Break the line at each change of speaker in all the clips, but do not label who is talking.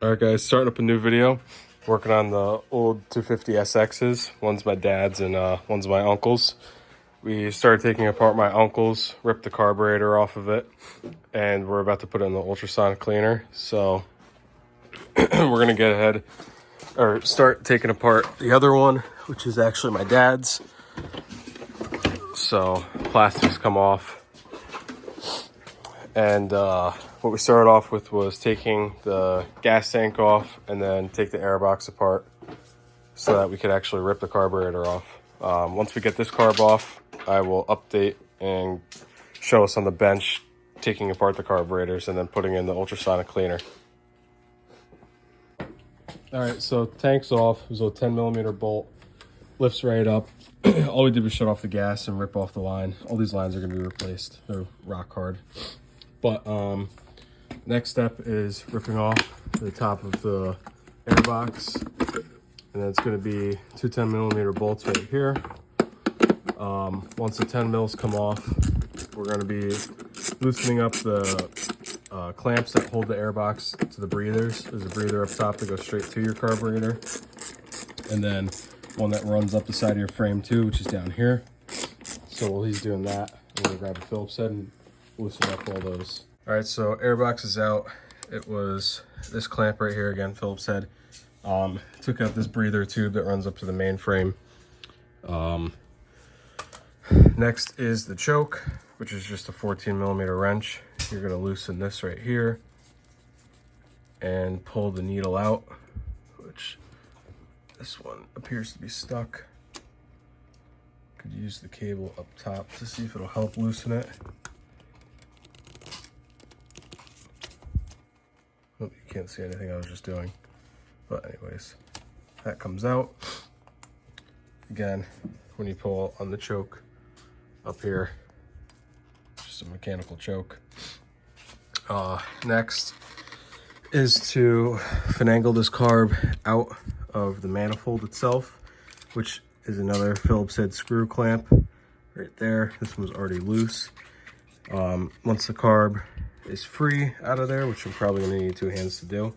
All right, guys, starting up a new video. Working on the old 250 SXs. One's my dad's and one's my uncle's. We started taking apart my uncle's, ripped the carburetor off of it, and we're about to put it in the ultrasonic cleaner. So we're gonna get ahead or start taking apart the other one, which is actually my dad's. So plastics come off. And what we started off with was taking the gas tank off and then take the airbox apart so that we could actually rip the carburetor off. Once we get this carb off, I will update and show us on the bench taking apart the carburetors and then putting in the ultrasonic cleaner. All right, so tank's off. It was a 10mm bolt. Lifts right up. All we did was shut off the gas and rip off the line. All these lines are going to be replaced. They're rock hard. But next step is ripping off the top of the airbox, and then it's going to be two 10mm bolts right here. Once the 10 mils come off, we're going to be loosening up the clamps that hold the airbox to the breathers. There's a breather up top that goes straight to your carburetor, and then one that runs up the side of your frame too, which is down here. So while he's doing that, I'm going to grab a Phillips head and loosen up all those. All right, so airbox is out. It was this clamp right here, again, Phillips head. Took out this breather tube that runs up to the main frame. Next is the choke, which is just a 14mm wrench. You're gonna loosen this right here and pull the needle out, which this one appears to be stuck. Could use the cable up top to see if it'll help loosen it. Oh, you can't see anything I was just doing. But anyways, that comes out. Again, when you pull on the choke up here, it's just a mechanical choke. Next is to finagle this carb out of the manifold itself, which is another Phillips head screw clamp right there. This one's already loose. Once the carb is free out of there, which I'm probably gonna need two hands to do,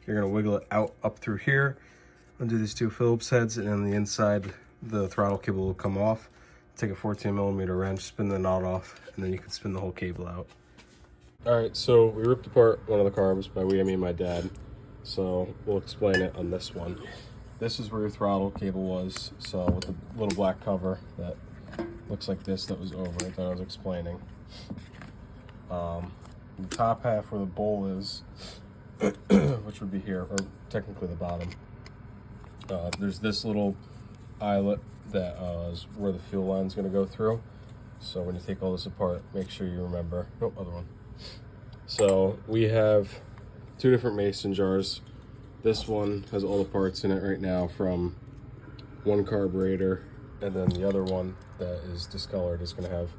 you're gonna wiggle it out up through here, undo these two Phillips heads, and on the inside, the throttle cable will come off. Take a 14mm wrench, spin the knot off, and then you can spin the whole cable out. All right, so we ripped apart one of the carbs. By we, I mean my dad. So we'll explain it on this one. This is where your throttle cable was. So with the little black cover that looks like this that was over it that I was explaining. The top half where the bowl is, which would be here, or technically the bottom, there's this little eyelet that is where the fuel line is going to go through. So when you take all this apart, make sure you remember. Nope, other one. So we have two different mason jars. This one has all the parts in it right now from one carburetor, and then the other one that is discolored is going to have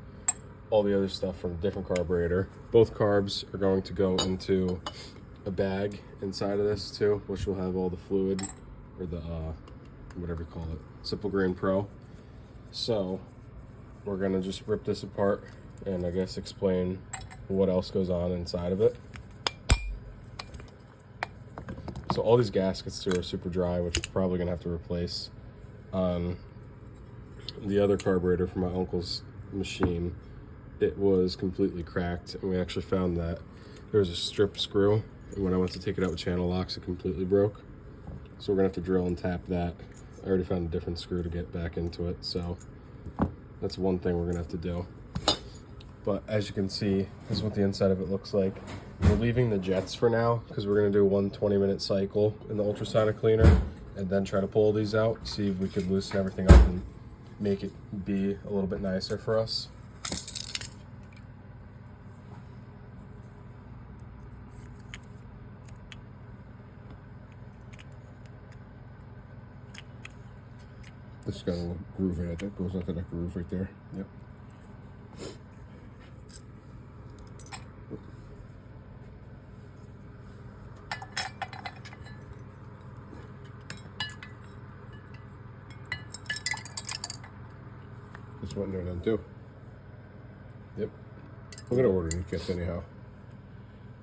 all the other stuff from a different carburetor. Both carbs are going to go into a bag inside of this too, which will have all the fluid, or the whatever you call it, Simple Green Pro. So we're gonna just rip this apart and I guess explain what else goes on inside of it. So all these gaskets too are super dry, which we're probably gonna have to replace. On the other carburetor for my uncle's machine, it was completely cracked, and we actually found that there was a strip screw, and when I went to take it out with channel locks, it completely broke. So we're gonna have to drill and tap that. I already found a different screw to get back into it, so that's one thing we're gonna have to do. But as you can see, this is what the inside of it looks like. We're leaving the jets for now because we're gonna do one 20-minute cycle in the ultrasonic cleaner and then try to pull these out, see if we could loosen everything up and make it be a little bit nicer for us.
It's got a little groove in it that goes into that groove right there.
Yep.
This went there then too.
Yep.
We're gonna order new kits anyhow.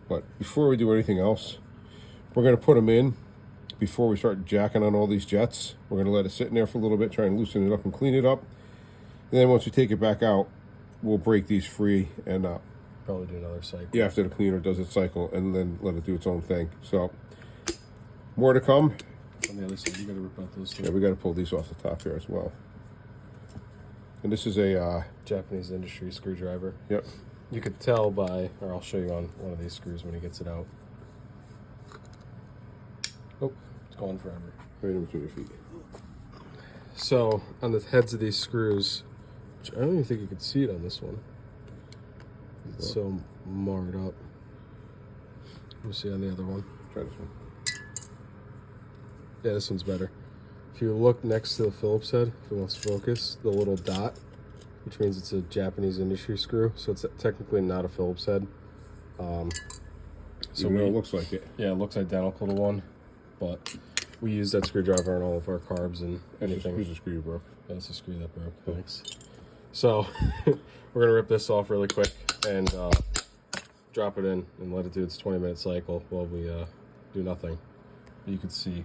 But before we do anything else, We're going to put them in before we start jacking on all these jets. We're going to let it sit in there for a little bit, try and loosen it up and clean it up. And then once we take it back out, we'll break these free and
probably do another cycle.
yeah, after the cleaner does its cycle, and then let it do its own thing. So more to come.
On the other side, you got to rip out those two.
Yeah, we got to pull these off the top here as well. And this is a
Japanese industry screwdriver.
Yep.
You could tell by, or I'll show you on one of these screws when he gets it out. Oh, it's going forever.
Right in between your feet.
So on the heads of these screws, which I don't even think you could see it on this one. It's so marred up. Let me see on the other one.
Try this one.
Yeah, this one's better. If you look next to the Phillips head, if it wants to focus, the little dot, which means it's a Japanese industry screw, so it's technically not a Phillips head.
So it looks like it.
Yeah, it looks identical to one, but we use that screwdriver on all of our carbs and anything.
Here's a screw you broke.
Yeah, it's a screw that broke. Thanks. So we're gonna rip this off really quick and drop it in and let it do its 20-minute cycle while we do nothing. You can see.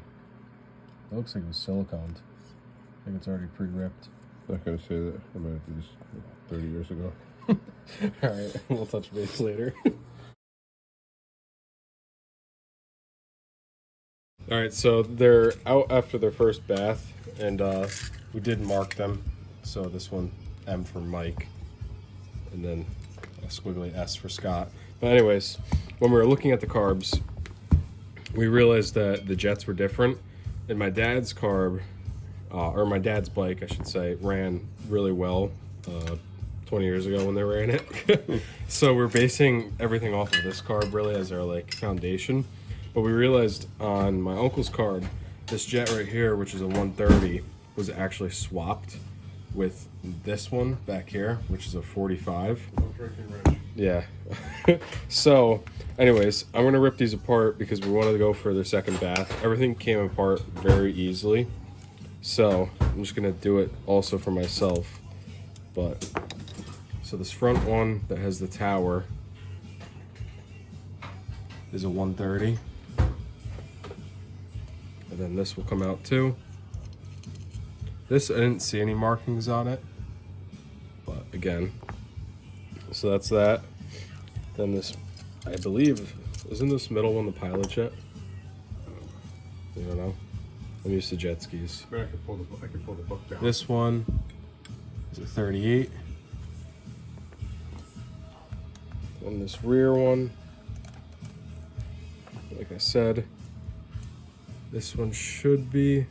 It looks like it was siliconed. I think it's already pre-ripped.
Not gonna say that. I might have did this 30 years ago.
All right, we'll touch base later. All right, so they're out after their first bath, and we did mark them. So this one, M for Mike, and then a squiggly S for Scott. But anyways, when we were looking at the carbs, we realized that the jets were different. And my dad's carb, or my dad's bike, I should say, ran really well 20 years ago when they ran it. So we're basing everything off of this carb really as our like foundation. But we realized on my uncle's carb, this jet right here, which is a 130, was actually swapped with this one back here, which is a 45. Yeah. So anyways, I'm gonna rip these apart because we wanted to go for their second bath. Everything came apart very easily, so I'm just gonna do it also for myself. But so this front one that has the tower is a 130, and then this will come out too. This, I didn't see any markings on it, but again, so that's that. Then this, I believe, isn't this middle one the pilot jet? I don't know. I'm used to jet skis.
But I can pull the book down.
This one is a 38. And this rear one, like I said, this one should be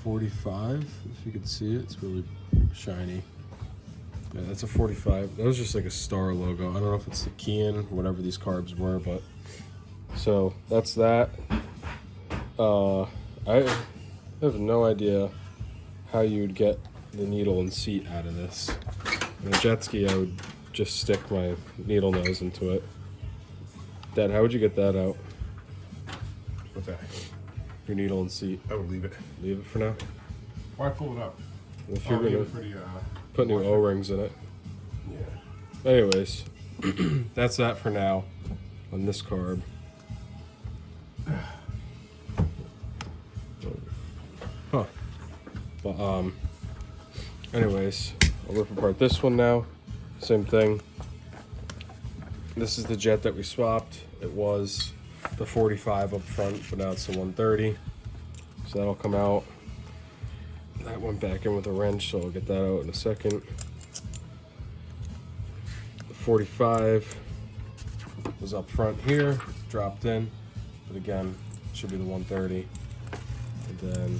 45, if you can see it. It's really shiny. Yeah, that's a 45. That was just like a star logo. I don't know if it's the Kian, whatever these carbs were, but so that's that. I have no idea how you'd get the needle and seat out of this. In a jet ski, I would just stick my needle nose into it. Dad, how would you get that out?
What's that?
Your needle and seat.
I would leave it.
Leave it for now.
Why pull it up?
If you're
leave
gonna
it for the,
put new O-rings in it.
Yeah.
Anyways, that's that for now on this carb. Huh. But anyways, I'll rip apart this one now. Same thing. This is the jet that we swapped. It was the 45 up front, but now it's the 130. So that'll come out. That went back in with a wrench, so I'll get that out in a second. The 45 was up front here, dropped in, but again, it should be the 130. And then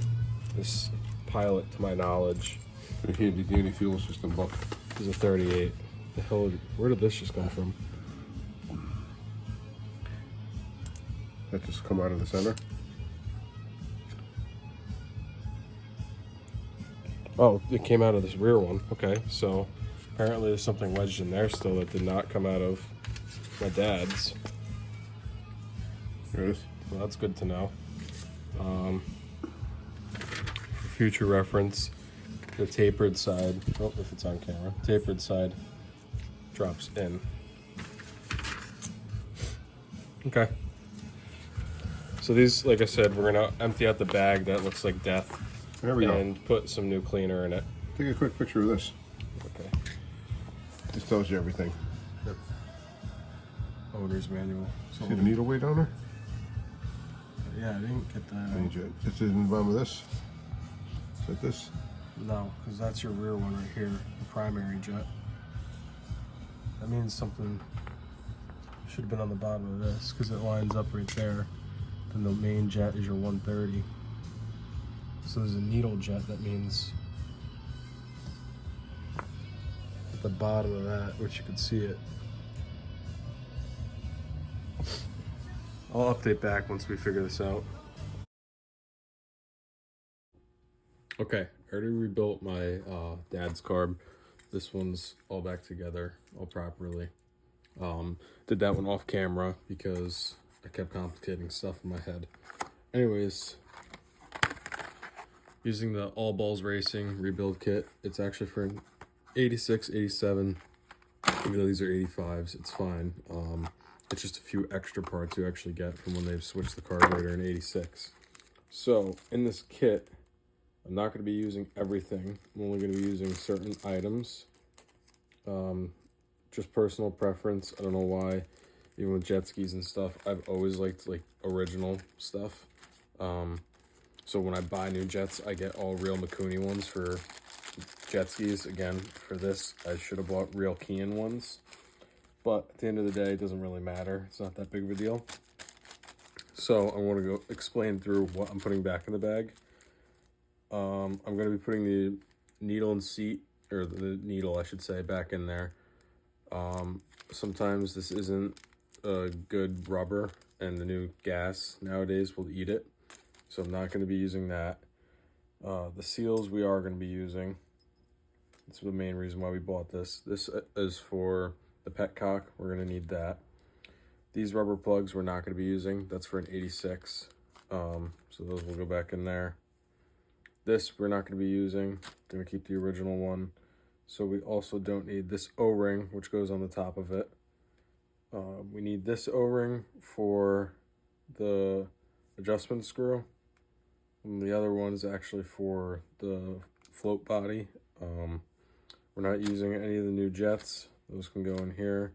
this pilot, to my knowledge,
Here, the unity fuel system book.
is a 38. The hell? Where did this just come from?
That just come out of the center.
Oh, it came out of this rear one. Okay, so apparently there's something wedged in there still that did not come out of my dad's.
There it is.
Well, that's good to know. For future reference, the tapered side, oh, if it's on camera, tapered side drops in. Okay. So these, like I said, we're gonna empty out the bag that looks like death.
There we go.
And put some new cleaner in it.
Take a quick picture of this.
Okay.
This tells you everything.
Yep. Owner's manual.
See the needle weight on her?
Yeah, I didn't get that.
It's in the bottom of this. Is that this?
No, because that's your rear one right here, the primary jet. That means something should have been on the bottom of this because it lines up right there. Then the main jet is your 130. So there's a needle jet, that means at the bottom of that, which you can see it. I'll update back once we figure this out. Okay, I already rebuilt my dad's carb. This one's all back together, all properly. Did that one off camera because I kept complicating stuff in my head. Anyways, using the All Balls Racing rebuild kit. It's actually for an 86, 87, even though these are 85s, it's fine. It's just a few extra parts you actually get from when they've switched the carburetor in 86. So in this kit, I'm not going to be using everything. I'm only going to be using certain items. Just personal preference. I don't know why. Even with jet skis and stuff, I've always liked like original stuff. So when I buy new jets, I get all real Mikuni ones for jet skis. Again, for this, I should have bought real Kian ones. But at the end of the day, it doesn't really matter. It's not that big of a deal. So I want to go explain through what I'm putting back in the bag. I'm going to be putting the needle and seat, or the needle, I should say, back in there. Sometimes this isn't a good rubber, and the new gas nowadays will eat it. So I'm not going to be using that. The seals we are going to be using. That's the main reason why we bought this. This is for the petcock. We're going to need that. These rubber plugs we're not going to be using. That's for an 86. So those will go back in there. This we're not going to be using. Going to keep the original one. So we also don't need this O-ring, which goes on the top of it. We need this O-ring for the adjustment screw. And the other one's actually for the float body. We're not using any of the new jets. Those can go in here.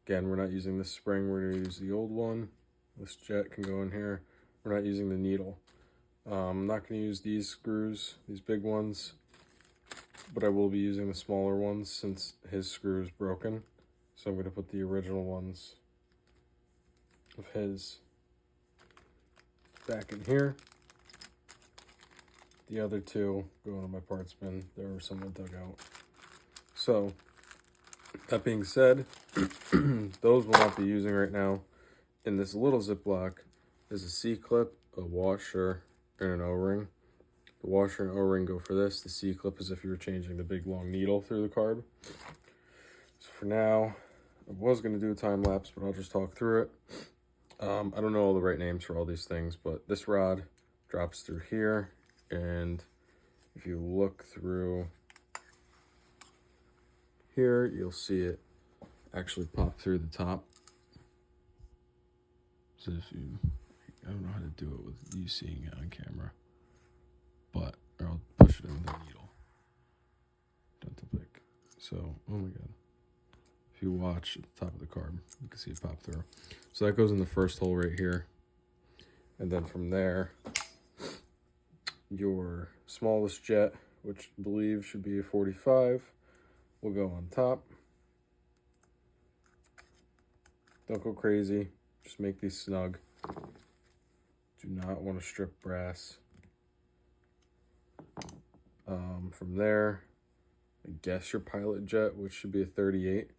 Again, we're not using this spring. We're going to use the old one. This jet can go in here. We're not using the needle. I'm not going to use these screws, these big ones, but I will be using the smaller ones since his screw is broken. So I'm going to put the original ones of his back in here. The other two go into my parts bin. There were some that dug out. So that being said, those we'll not be using right now. In this little Ziploc is a C-clip, a washer, and an O-ring. The washer and O-ring go for this. The C-clip is if you were changing the big long needle through the carb. So for now, I was going to do a time lapse, but I'll just talk through it. I don't know all the right names for all these things, but this rod drops through here, and if you look through here, you'll see it actually pop through the top. So if you, I don't know how to do it with you seeing it on camera, but or I'll push it in with a needle. Don't to pick. So, oh my god. If you watch at the top of the carb, you can see it pop through. So that goes in the first hole right here. And then from there, your smallest jet, which I believe should be a 45, will go on top. Don't go crazy. Just make these snug. Do not want to strip brass. From there, I guess your pilot jet, which should be a 38,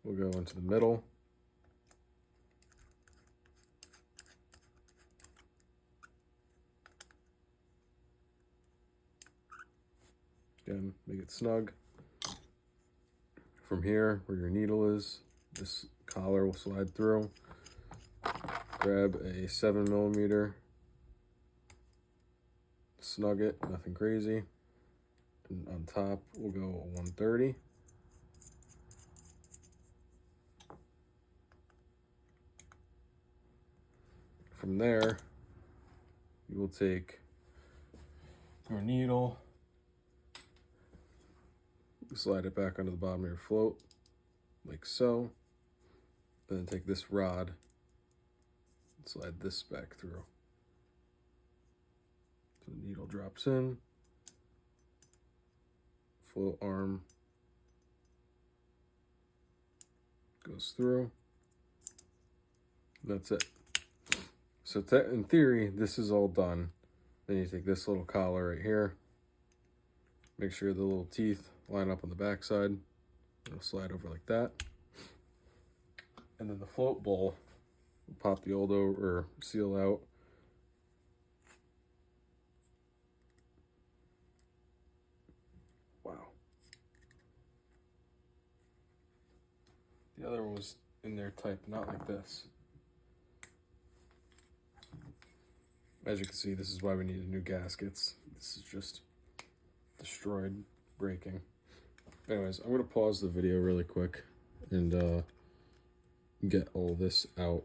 will go into the middle. Again, make it snug. From here, where your needle is, this collar will slide through. Grab a 7mm, snug it, nothing crazy. And on top, we'll go a 130. From there, you will take your needle, slide it back onto the bottom of your float, like so. And then take this rod, and slide this back through. So the needle drops in, float arm goes through. That's it. So in theory, this is all done. Then you take this little collar right here, make sure the little teeth line up on the back side. It'll slide over like that. And then the float bowl, will pop the old or seal out. Wow. The other one was in there tight, not like this. As you can see, this is why we needed new gaskets. This is just destroyed, breaking. Anyways, I'm gonna pause the video really quick and get all this out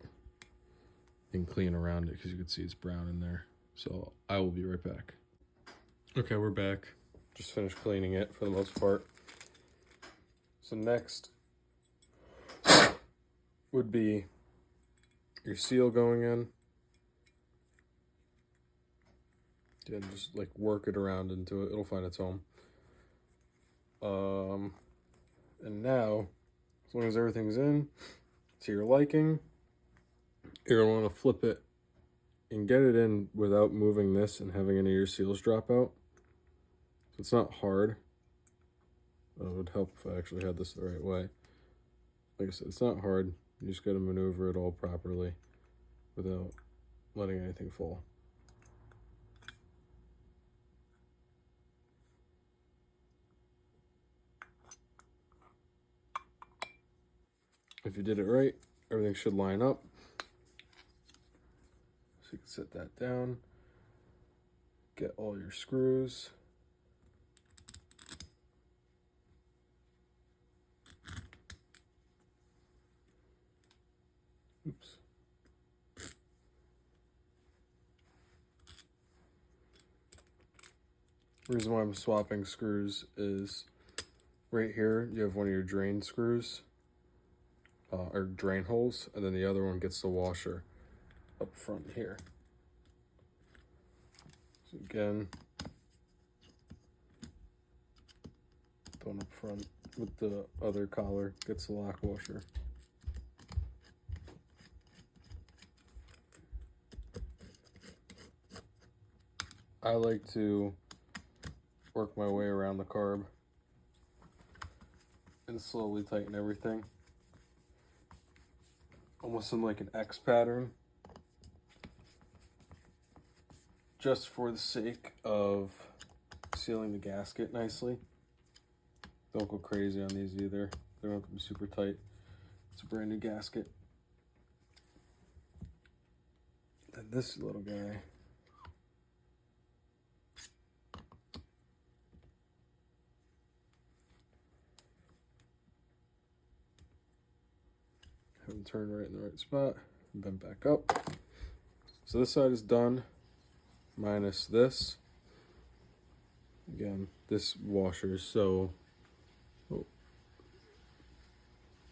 and clean around it because you can see it's brown in there. So I will be right back. Okay, we're back. Just finished cleaning it for the most part. So next would be your seal going in. And just like work it around into it. It'll find its home. And now, as long as everything's in to your liking, you're gonna want to flip it and get it in without moving this and having any of your seals drop out. So it's not hard. It would help if I actually had this the right way. Like I said, it's not hard. You just gotta maneuver it all properly without letting anything fall. If you did it right, everything should line up. So you can set that down. Get all your screws. Oops. The reason why I'm swapping screws is right here, you have one of your drain screws. Or drain holes, and then the other one gets the washer up front here. So again, the one up front with the other collar gets the lock washer. I like to work my way around the carb and slowly tighten everything. Almost in like an X pattern, just for the sake of sealing the gasket nicely. Don't go crazy on these either. They don't have to be super tight. It's a brand new gasket. And this little guy, haven't turned right in the right spot, and then back up. So this side is done, minus this. Again, this washer is so, oh,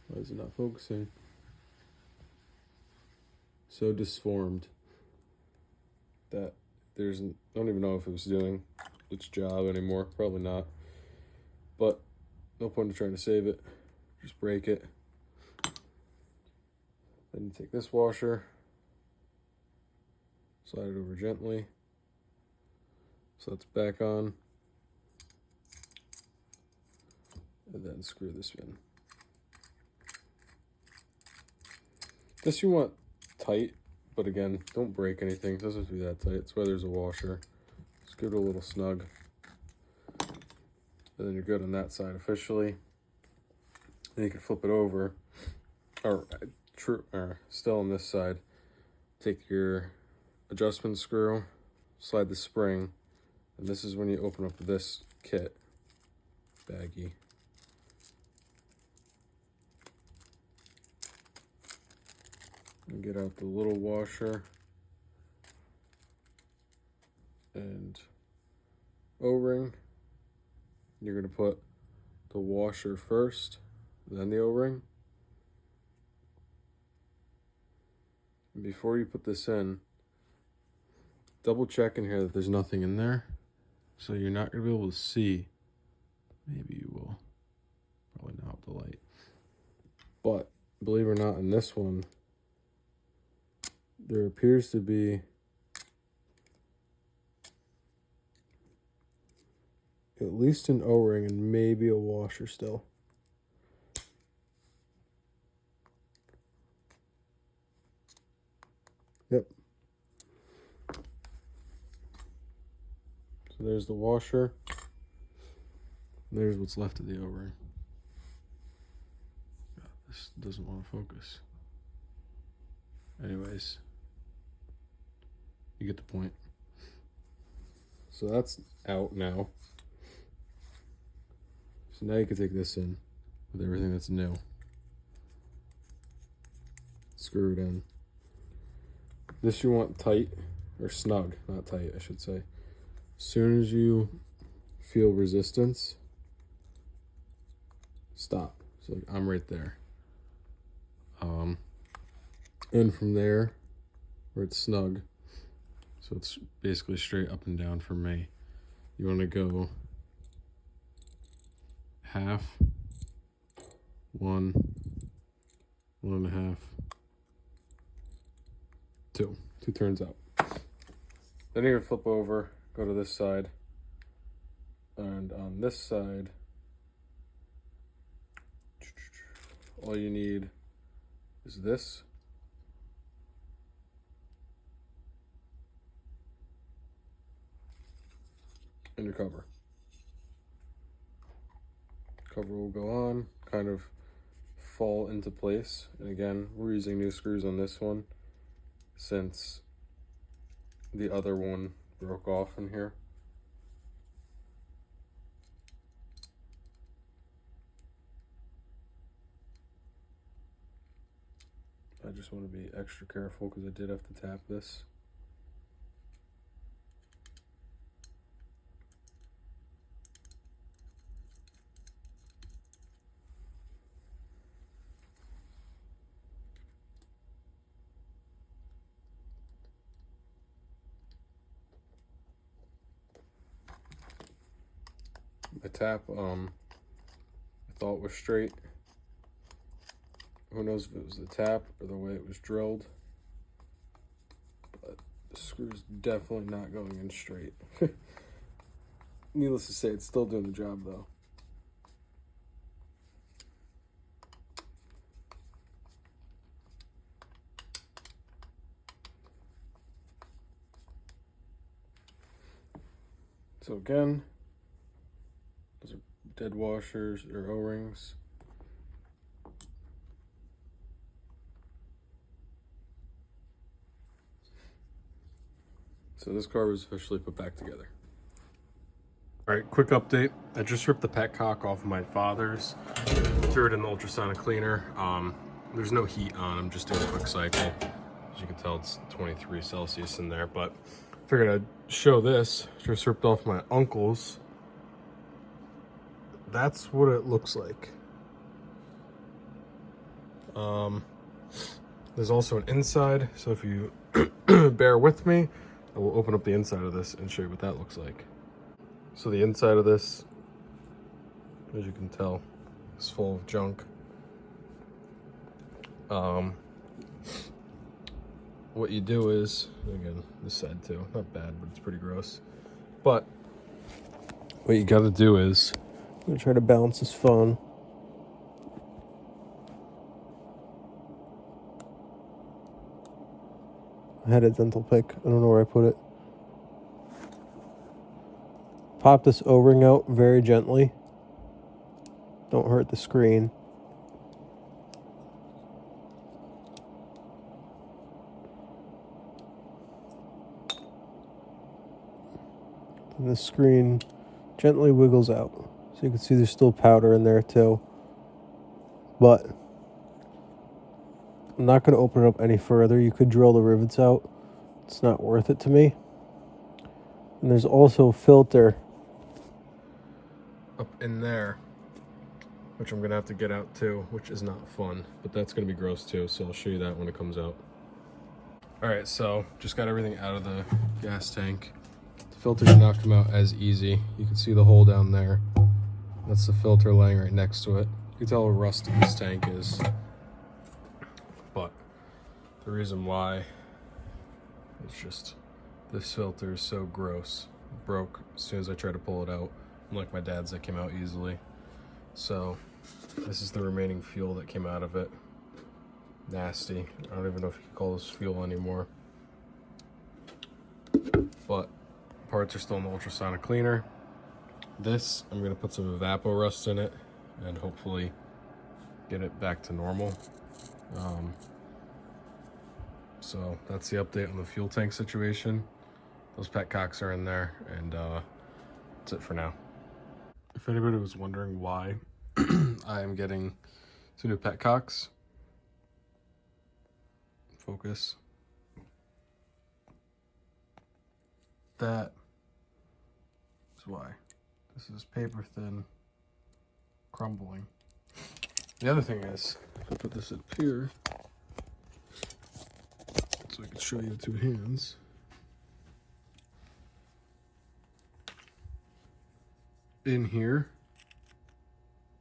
why is it not focusing? So disformed that I don't even know if it was doing its job anymore, probably not. But no point in trying to save it, just break it. Then you take this washer, slide it over gently, so it's back on, and then screw this in. This you want tight, but again, don't break anything. It doesn't have to be that tight. That's why there's a washer. Just give it a little snug, and then you're good on that side officially. Then you can flip it over, or still on this side, take your adjustment screw, slide the spring, and this is when you open up this kit baggie. And get out the little washer and O-ring. You're going to put the washer first, then the O-ring. And before you put this in, double check in here that there's nothing in there. So you're not going to be able to see. Maybe you will. Probably not with the light. But believe it or not, in this one, there appears to be at least an O-ring and maybe a washer still. Yep. So there's the washer. There's what's left of the O-ring. This doesn't want to focus. Anyways, you get the point. So that's out now. So now you can take this in with everything that's new. Screw it in. This you want tight, or snug, not tight, I should say. As soon as you feel resistance, stop. So I'm right there. And from there, where it's snug, so it's basically straight up and down for me, you want to go half, 1, 1.5, 2. 2 turns out. Then you're going to flip over, go to this side, and on this side, all you need is this. And your cover. Cover will go on, kind of fall into place. And again, we're using new screws on this one since the other one broke off in here. I just want to be extra careful because I did have to tap this. My tap, I thought was straight. Who knows if it was the tap or the way it was drilled. But the screw's definitely not going in straight. Needless to say, it's still doing the job though. So again, those are dead washers or O-rings. So this car was officially put back together. All right, quick update. I just ripped the petcock off of my father's, threw it in the ultrasonic cleaner. There's no heat on, I'm just doing a quick cycle. As you can tell, it's 23 Celsius in there, but figured I'd show this. Just ripped off my uncle's. That's what it looks like. There's also an inside, so if you bear with me, I will open up the inside of this and show you what that looks like. So the inside of this, as you can tell, is full of junk. What you do is, again, this side too, not bad, but it's pretty gross. But what you gotta do is, I'm gonna try to balance this phone. I had a dental pick. I don't know where I put it. Pop this O-ring out very gently. Don't hurt the screen. And the screen gently wiggles out. So you can see there's still powder in there too. But I'm not going to open it up any further. You could drill the rivets out. It's not worth it to me. And there's also a filter up in there, which I'm gonna have to get out too, which is not fun, but that's gonna be gross too, so I'll show you that when it comes out. All right, so just got everything out of the gas tank. The filter did not come out as easy. You can see the hole down there. That's the filter laying right next to it. You can tell how rusty this tank is. But the reason why is just this filter is so gross. It broke as soon as I tried to pull it out. Unlike my dad's that came out easily. So this is the remaining fuel that came out of it. Nasty. I don't even know if you can call this fuel anymore. But parts are still in the ultrasonic cleaner. This, I'm gonna put some Evapo Rust in it and hopefully get it back to normal. So that's the update on the fuel tank situation. Those petcocks are in there, and that's it for now. If anybody was wondering why I am getting some new petcocks, focus. That is why. This is paper thin, crumbling. The other thing is, if I put this up here, so I can show you with two hands. In here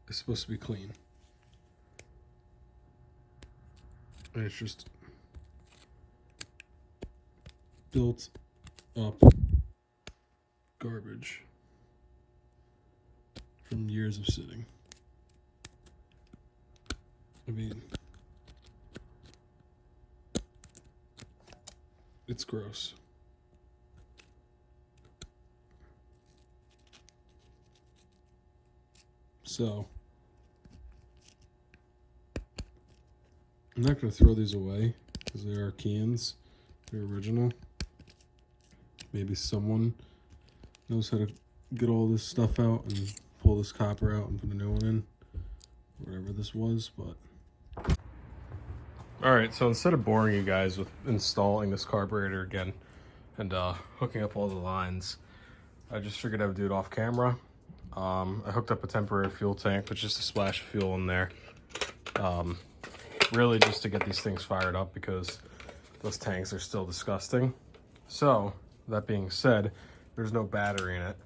is supposed to be clean. And it's just built up garbage from years of sitting. I mean, it's gross. So, I'm not going to throw these away because they are cans. They're original. Maybe someone knows how to get all this stuff out and pull this copper out and put a new one in. Whatever this was, but... Alright, so instead of boring you guys with installing this carburetor again and hooking up all the lines, I just figured I would do it off camera. I hooked up a temporary fuel tank with just a splash of fuel in there. Really just to get these things fired up because those tanks are still disgusting. So, that being said, there's no battery in it.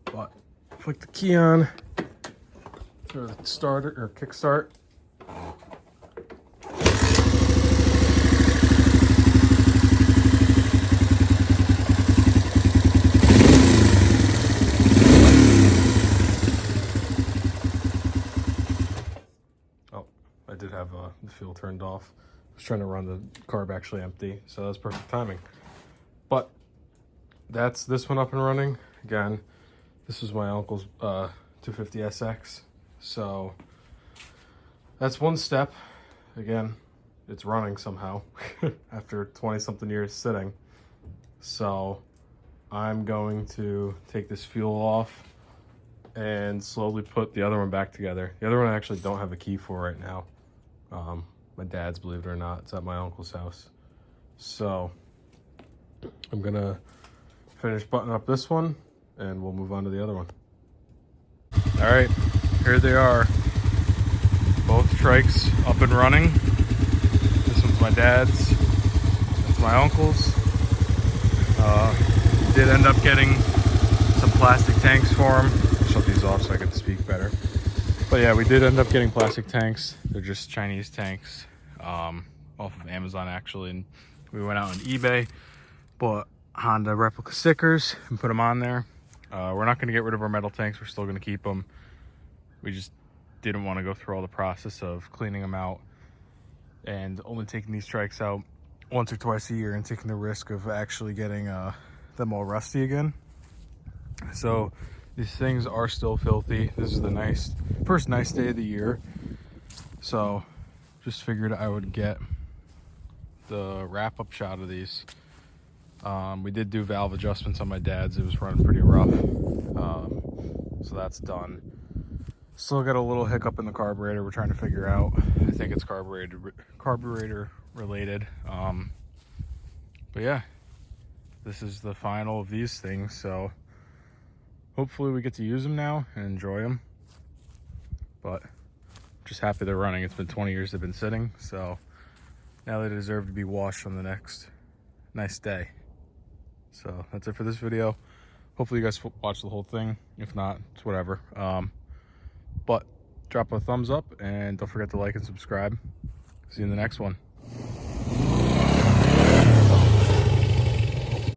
But, flick the key on, or the starter, or kickstart. I did have the fuel turned off. I was trying to run the carb actually empty, so that was perfect timing. But that's this one up and running. Again, this was my uncle's 250SX. So that's one step. Again, it's running somehow after 20-something years sitting. So I'm going to take this fuel off and slowly put the other one back together. The other one I actually don't have a key for right now. My dad's, believe it or not, it's at my uncle's house. So I'm gonna finish buttoning up this one and we'll move on to the other one. All right, here they are. Both trikes up and running. This one's my dad's, that's my uncle's. Did end up getting some plastic tanks for him. Shut these off so I can speak better. But yeah, we did end up getting plastic tanks. They're just Chinese tanks, off of Amazon actually. And we went out on eBay, bought Honda replica stickers and put them on there. We're not gonna get rid of our metal tanks. We're still gonna keep them. We just didn't want to go through all the process of cleaning them out and only taking these trikes out once or twice a year and taking the risk of actually getting them all rusty again. So these things are still filthy. This is the first nice day of the year. So just figured I would get the wrap-up shot of these. We did do valve adjustments on my dad's. It was running pretty rough. So that's done. Still got a little hiccup in the carburetor we're trying to figure out. I think it's carburetor related. But yeah, this is the final of these things. So hopefully we get to use them now and enjoy them. But just happy they're running. It's been 20 years they've been sitting, so now they deserve to be washed on the next nice day. So that's it for this video. Hopefully you guys watch the whole thing. If not, it's whatever. But drop a thumbs up and don't forget to like and subscribe. See you in the next one.